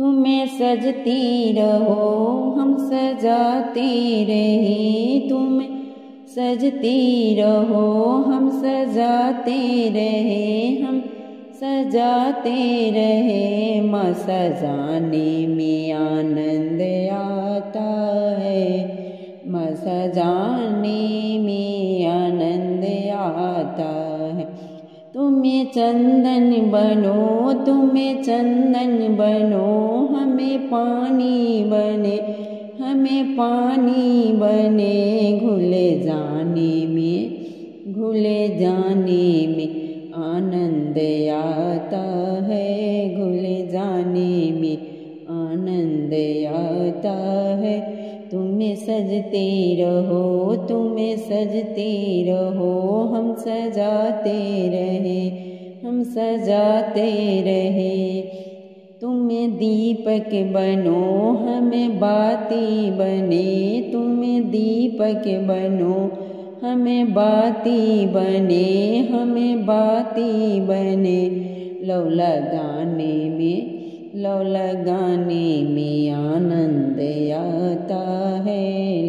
तुम्हें सजती रहो हम सजाते रहे, तुम्हें सजती रहो हम सजाते रहे, हम सजाते रहे। माँ सजाने में आनंद आता है, माँ सजाने में आनंद आता है। तुम्हें चंदन बनो, तुम्हें चंदन बनो, हमें पानी बने, हमें पानी बने। घुले जाने में, घुले जाने में आनंद आता है, घुले जाने में आनंद आता है। तुम्हें सजते रहो, तुम्हें सजते रहो, हम सजाते रहे, हम सजाते रहे। तुम्हें दीपक बनो, हमें बाती बने, तुम्हें दीपक बनो, हमें बाती बने, हमें बाती बने। लौ लगाने में, लौ लगाने में आनंद आता है,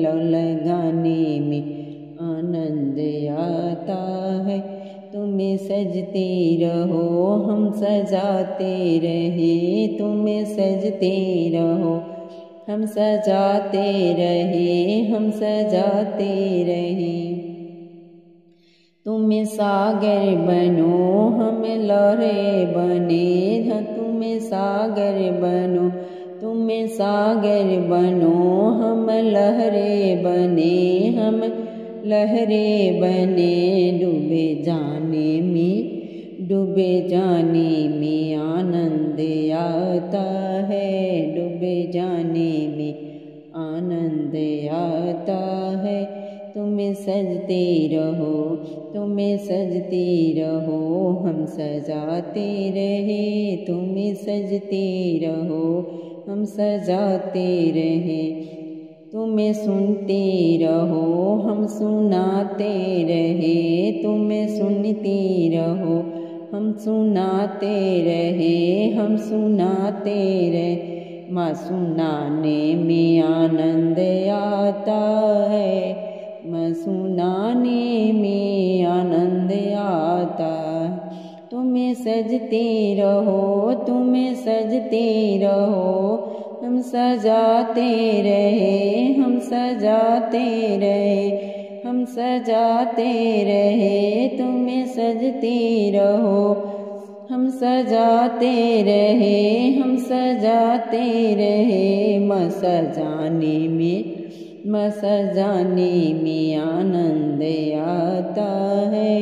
लौ लगाने में आनंद आता है। तुम्हें सजते रहो हम सजाते रहे, तुम्हें सजते रहो हम सजाते रहे, हम सजाते रहे। तुम्हें सागर बनो, हमें लहरें बने, तुम्हें सागर बनो, तुम्हें सागर बनो, हम लहरें बने, हम लहरें बने। डूबे जाने में, डूबे जाने में आनंद आता है, डूबे जाने में आनंद आता है। तुम्हें सजते रहो, तुम्हें सजते रहो, हम सजाते रहे, तुम्हें सजते रहो, हम सजाते रहे। तुम्हें सुनते रहो, हम सुनाते रहे, तुम्हें सुनते रहो, हम सुनाते रहे, हम सुनाते रहे। माँ सुनाने में आनंद आता है, माँ सुनाने में आनंद आता। तुम्हें सजते रहो, तुम्हें सजते रहो, हम सजाते रहे, हम सजाते रहे, हम सजाते रहे। तुम्हें सजते रहो, हम सजाते रहे, हम सजाते रहे। माँ सजाने में, माँ सजाने में आनंद आता है,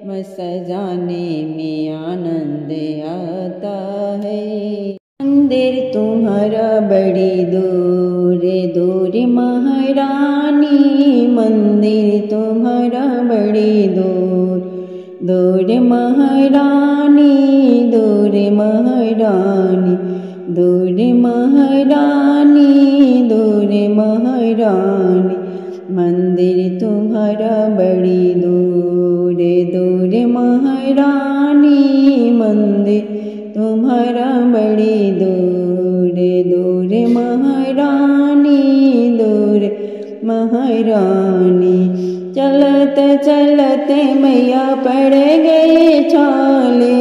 माँ सजाने में आनंद आता है। मंदिर तुम्हारा बड़ी दूर दूर महारानी, मंदिर तुम्हारा बड़ी दूर दूर महारानी, दूर महारानी, दूर महारानी, दूर महारानी। मंदिर तुम्हारा बड़ी दूर दूर महारानी, मंदिर तुम्हारा बड़ी दूर दूर महारानी, दूर महारानी। चलते चलते मैया पड़ गए छाले,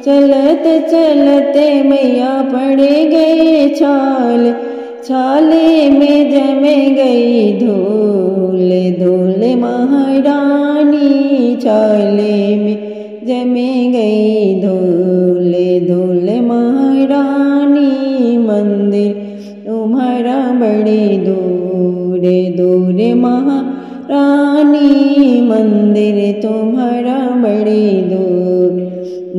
चलते चलते मैया पड़ गए छाले, छाले में जम गई धूल धूल महारानी, छाले में जम गई धूल धूल महारानी। मंदिर तुम्हारा बड़ी दूर दूर महारानी, मंदिर तुम्हारा बड़ी दूर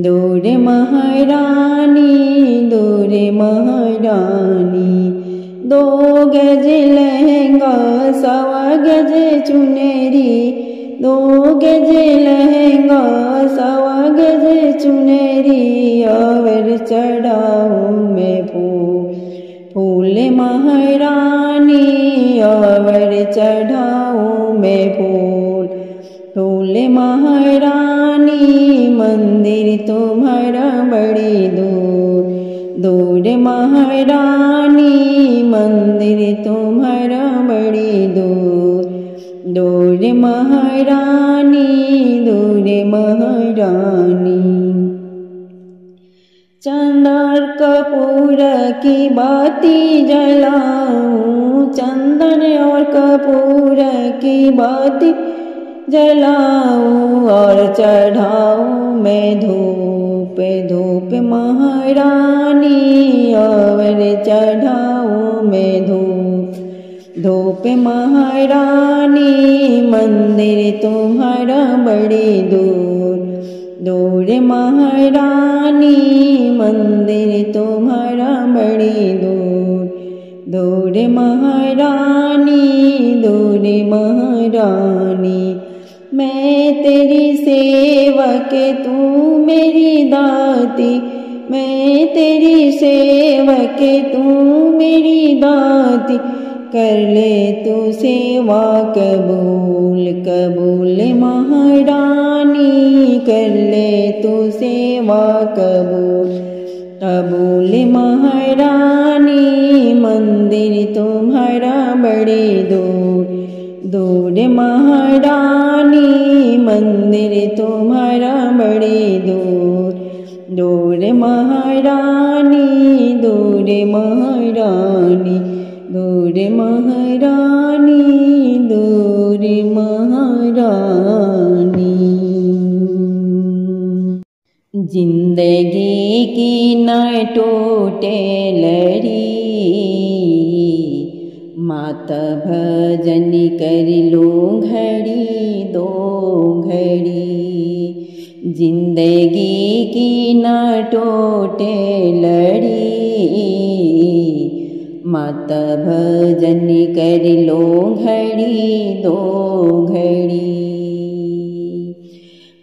दूर महारानी, दूर महारानी। 2 गज लहंगा 1.25 गज चुनरी, 2 गज लहंगा 1.25 गज चुनरी। और चढ़ाऊं मैं फूल फूल महारानी, और चढ़ाऊं मैं फूल फूल महारानी। मंदिर तुम्हारा बड़ी दूर दूर महारानी मंदिर तुम्हारा बड़ी दूर, दूर महारानी, दूर महारानी। चंदा और कपूर की बाती जलाऊं, चंदन और कपूर की बाती जलाऊं और चढ़ाऊं मैं धूप, धूप महारानी और चढ़ाऊं मैं धूप, धूप महारानी मंदिर तुम्हारा बड़ी दूर, दूर महारानी मंदिर तुम्हारा बड़ी दूर, दूर महारानी, दूर महारानी। मैं तेरी सेवक तू मेरी दाती, मैं तेरी सेवक तू मेरी दाती, कर ले तू सेवा कबूल, कबूल महारानी, कर ले तू सेवा कबूल, कबूल महारानी मंदिर तुम्हारा बड़ी दूर, दूर महारानी मंदिर तुम्हारा बड़ी दूर, दूर महारानी, दूर महारानी, दूर महारानी, दूर महारानी। जिंदगी की न टूटे लड़ी, माता भजन कर लो घड़ी दो घड़ी, जिंदगी की न टूटे लड़ी, माता भजन कर लो घड़ी दो घड़ी।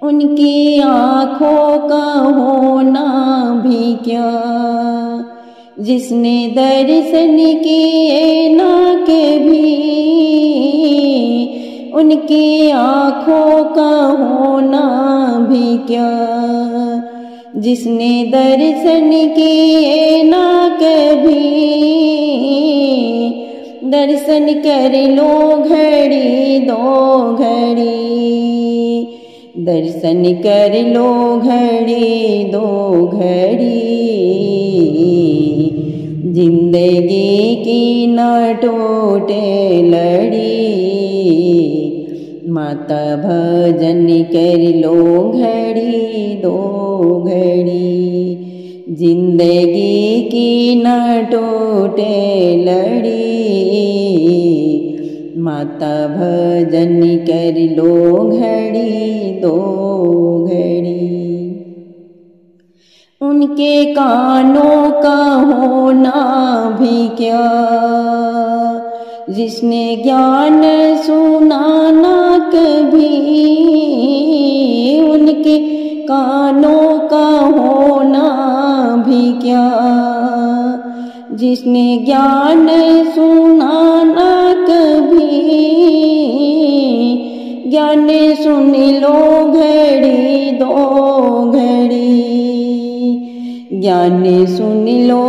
उनकी आँखों का होना भी क्या, जिसने दर्शन किए ना कभी, उनकी आँखों का होना भी क्या, जिसने दर्शन किए ना कभी, दर्शन कर लो घड़ी दो घड़ी, दर्शन कर लो घड़ी दो घड़ी, जिंदगी की न टूटे लड़ी, माता भजन कर लो घड़ी दो घड़ी, जिंदगी की न टूटे लड़ी, माता भजन कर लो घड़ी दो घड़ी। उनके कानों का होना भी क्या, जिसने ज्ञान सुना ना कभी, उनके कानों का होना भी क्या, जिसने ज्ञान सुना ना कभी, ज्ञान सुन लो घड़ी दो घड़ी, ज्ञान सुन लो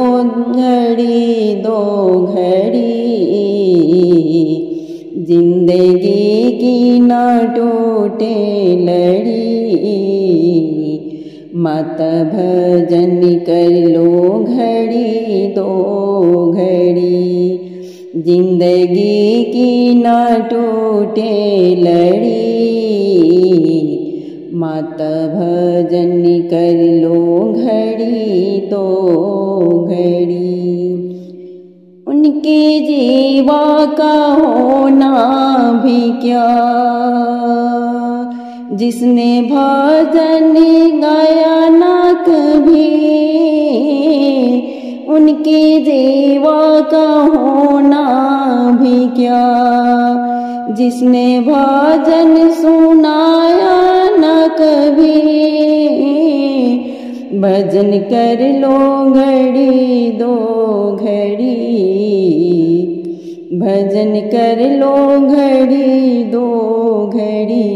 घड़ी दो घड़ी, जिंदगी की न टूटे लड़ी, माता भजन कर लो घड़ी दो घड़ी, जिंदगी की न टूटे लड़ी, माता भजन कर लो घड़ी दो घड़ी। उनके जीवा का होना भी क्या, जिसने भजन गाया ना कभी, उनके जीवा का होना भी क्या, जिसने भजन सुनाया न कभी, भजन कर लो घड़ी दो घड़ी, भजन कर लो घड़ी दो घड़ी,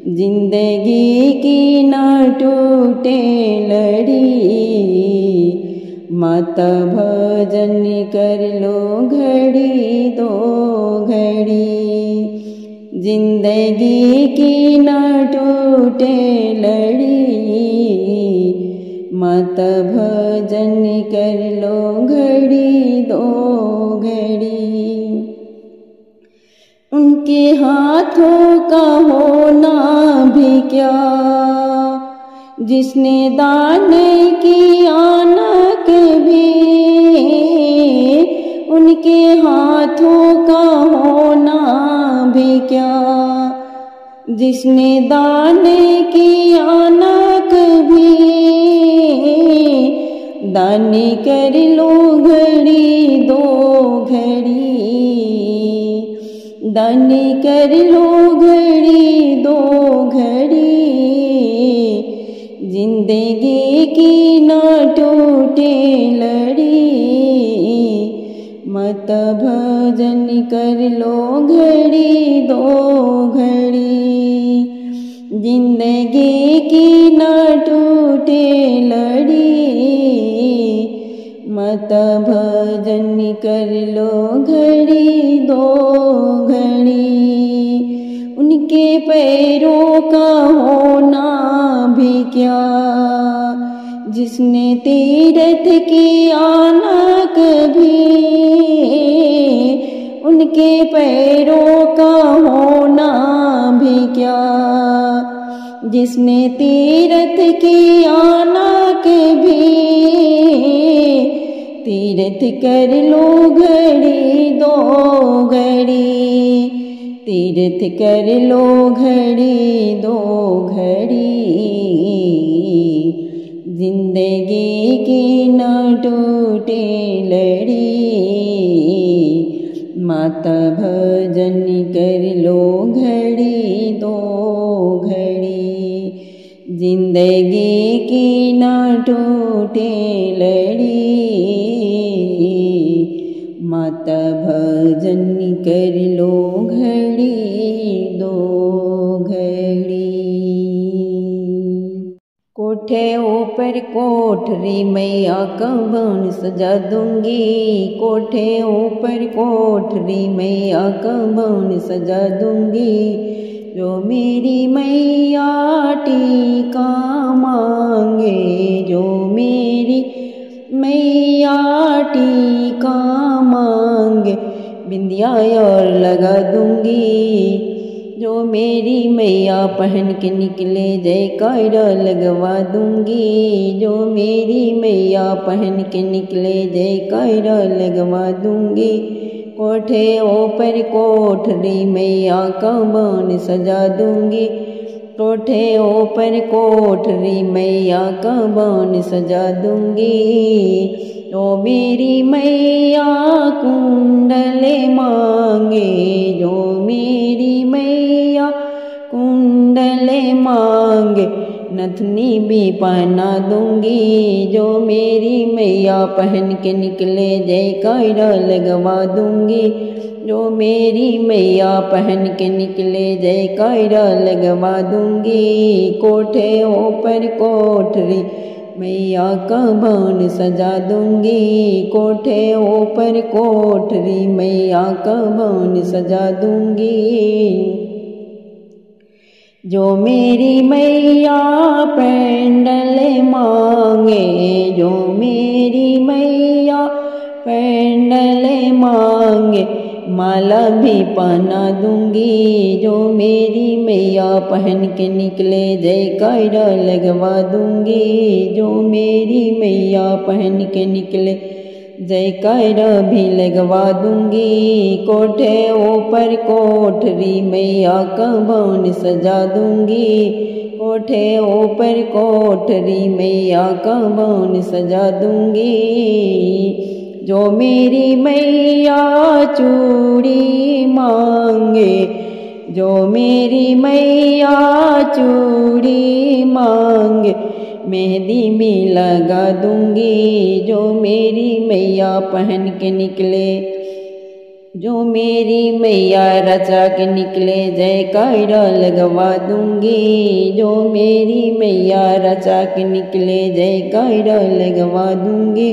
जिंदगी की न टूटे लड़ी, माता भजन कर लो घड़ी दो घड़ी, जिंदगी की न टूटे लड़ी। माता भजन कर लो घड़ी दो घड़ी। उनके हाथों का होना भी क्या, जिसने दाने की आनक भी। उनके हाथों का होना भी क्या, जिसने दाने की आनक भी। दानी कर लो घड़ी दो घड़ी, दानी कर लो घड़ी दो घड़ी। जिंदगी की न टूटे लड़ी। मत भजन कर लो घड़ी दो घड़ी, जिंदगी की न टूटे लड़ी। मत भजन कर लो घड़ी दो घड़ी। उनके पैरों का होना भी क्या, जिसने तीरथ की आनक भी। उनके पैरों का होना भी क्या, जिसने तीरथ की आनक भी। तीरथ कर लो घड़ी दो घड़ी, तीरथ कर लो घड़ी दो घड़ी। जिंदगी की न टूटे लड़ी। माता भजन कर लो घड़ी दो घड़ी, जिंदगी की न टूटे लड़ी। माता भजन कर लो घड़ी दो घड़ी। कोठे ऊपर कोठरी मैया कवन सजा दूंगी। कोठे ऊपर कोठरी मैया कवन सजा दूंगी। जो मेरी मैया टीका मांगे, जो मेरी मैया टीका मांगे। बिंदिया और लगा दूंगी। जो मेरी मैया पहन के निकले जयकारा लगवा दूंगी। जो मेरी मैया पहन के निकले जयकारा लगवा दूंगी। कोठे ऊपर कोठरी मैया कवन सजा दूंगी। कोठे ऊपर कोठरी मैया कवन सजा दूंगी। जो मेरी मैया कुंडले मांगे, जो मेरी मैया कुंडले मांगे। नथनी भी पहना दूंगी। जो मेरी मैया पहन के निकले जयकारा लगवा दूंगी। जो मेरी मैया पहन के निकले जयकारा लगवा दूंगी। कोठे ऊपर कोठरी मैया कवन सजा दूंगी। कोठे ऊपर कोठरी मैया कवन सजा दूंगी। जो मेरी मैया पेंडल मांगे, जो मेरी मैया पेंडल मांगे। माला भी पहना दूंगी। जो मेरी मैया पहन के निकले जयकारा लगवा दूंगी। जो मेरी मैया पहन के निकले जयकारा भी लगवा दूंगी। कोठे ऊपर कोठरी मैया कवन सजा दूंगी। कोठे ऊपर कोठरी मैया कवन सजा दूंगी। जो मेरी मैया चूड़ी मांगे, जो मेरी मैया चूड़ी मांगे। मेहंदी भी लगा दूंगी। जो मेरी मैया पहन के निकले, जो मेरी मैया रचा के निकले जयकारा लगवा दूंगी। जो मेरी मैया रचा के निकले जयकारा लगवा दूंगी।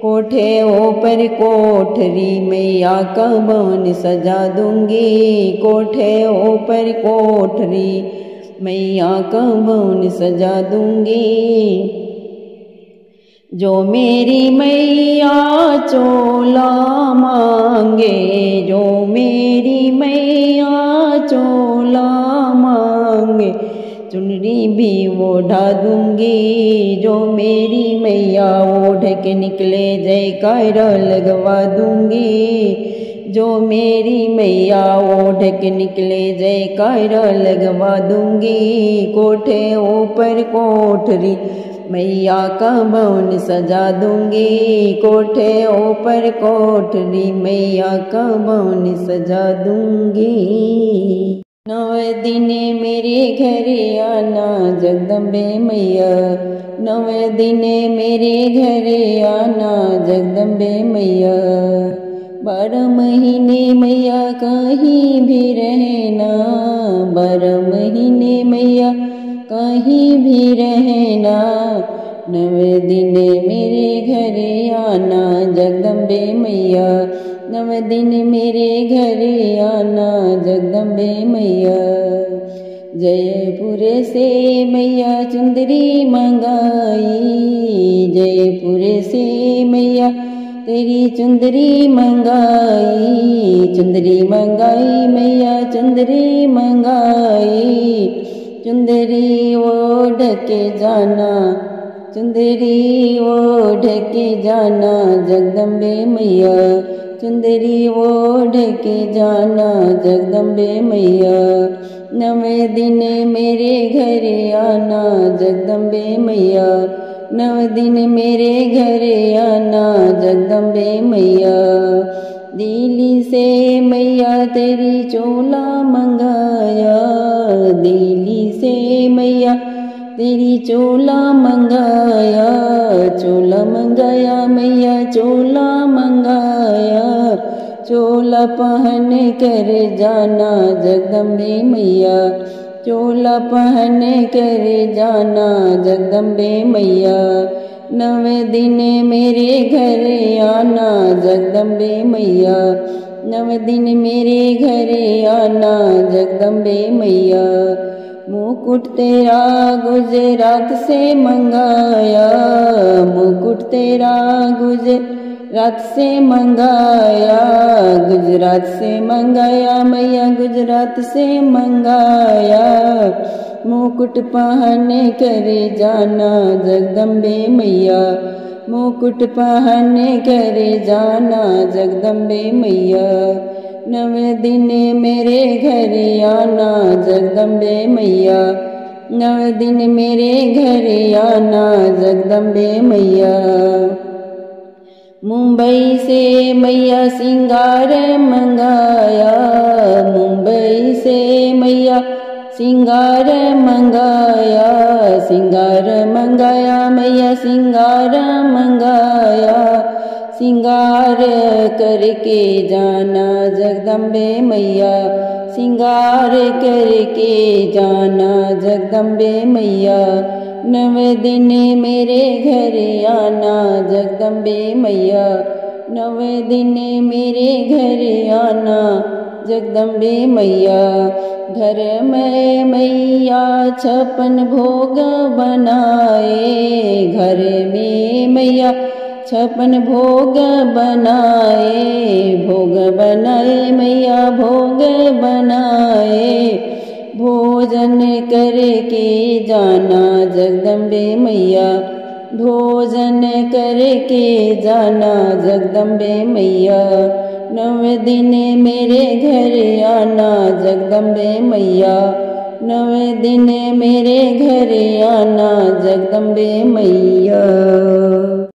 कोठे ऊपर कोठरी मैया का भवन सजा दूंगी। कोठे ऊपर कोठरी मैया का भवन सजा दूंगी। जो मेरी मैया चोला मांगे, जो मेरी मैया चोला मांगे, चुनरी भी ओढ़ा दूंगी। जो मेरी मैया ओढ़ के निकले जयकारा लगवा दूंगी। जो मेरी मैया ओढ़ के निकले जयकारा लगवा दूंगी। कोठे ऊपर कोठरी मैया का भवन सजा दूंगी। कोठे ऊपर कोठरी मैया का भवन सजा दूंगी। 9 दिन मेरे घरे आना जगदम्बे मैया, 9 दिन मेरे घरे आना जगदम्बे मैया। 12 महीने मैया कहीं भी रहना, 12 महीने मैया कहीं भी रहना। 9 दिन मेरे घरे आना जगदम्बे मैया, 9 दिन मेरे घरे आना जगदम्बे मैया। जयपुर से मैया चुंदरी मंगाई, जयपुर से मैया तेरी चुंदरी मंगाई। चुंदरी मंगाई मैया चुंदरी मंगाई। चुंदरी ओढ़ के जाना, चुंदरी ओढ़ के जाना जगदम्बे मैया। चुंदरी ओढ़ के जाना जगदम्बे मैया। 9 दिन मेरे घरे आना जगदम्बे मैया, 9 दिन मेरे घरे आना जगदम्बे मैया। दिल्ली से मैया तेरी चोला मंगाया, दिल्ली से मैया तेरी चोला मंगाया। चोला मंगाया मैया चोला मंगाया। चोला पहन कर जाना जगदम्बे मैया, चोला पहन कर जाना जगदम्बे मैया। 9 दिन मेरे घरे आना जगदम्बे मैया, 9 दिन मेरे घरे आना जगदम्बे मैया। मुकुट तेरा गुजरात से मंगाया, मुकुट तेरा गुजरात से मंगाया। गुजरात से मंगाया मैया गुजरात से मंगाया। मुकुट पहन कर जाना जगदम्बे मैया, मुकुट पहन कर जाना जगदम्बे मैया। 9 दिन मेरे घरे आना जगदम्बे मैया, 9 दिन मेरे घरे आना जगदम्बे मैया। मुंबई से मैया सिंगार मंगाया, मुंबई से मैया सिंगार मंगाया। सिंगार मंगाया मैया सिंगार मंगाया। सिंगार करके जाना जगदम्बे मैया, सिंगार करके जाना जगदम्बे मैया। 9 दिन मेरे घरे आना जगदम्बे मैया, 9 दिन मेरे घरे आना जगदम्बे मैया। घर में मैया 56 भोग बनाए, घर में मैया 56 भोग बनाए। भोग बनाए मैया भोग बनाए। भोजन करके जाना जगदम्बे मैया, भोजन करके जाना जगदम्बे मैया। 9 दिन मेरे घरे आना जगदम्बे मैया, 9 दिन मेरे घरे आना जगदम्बे मैया।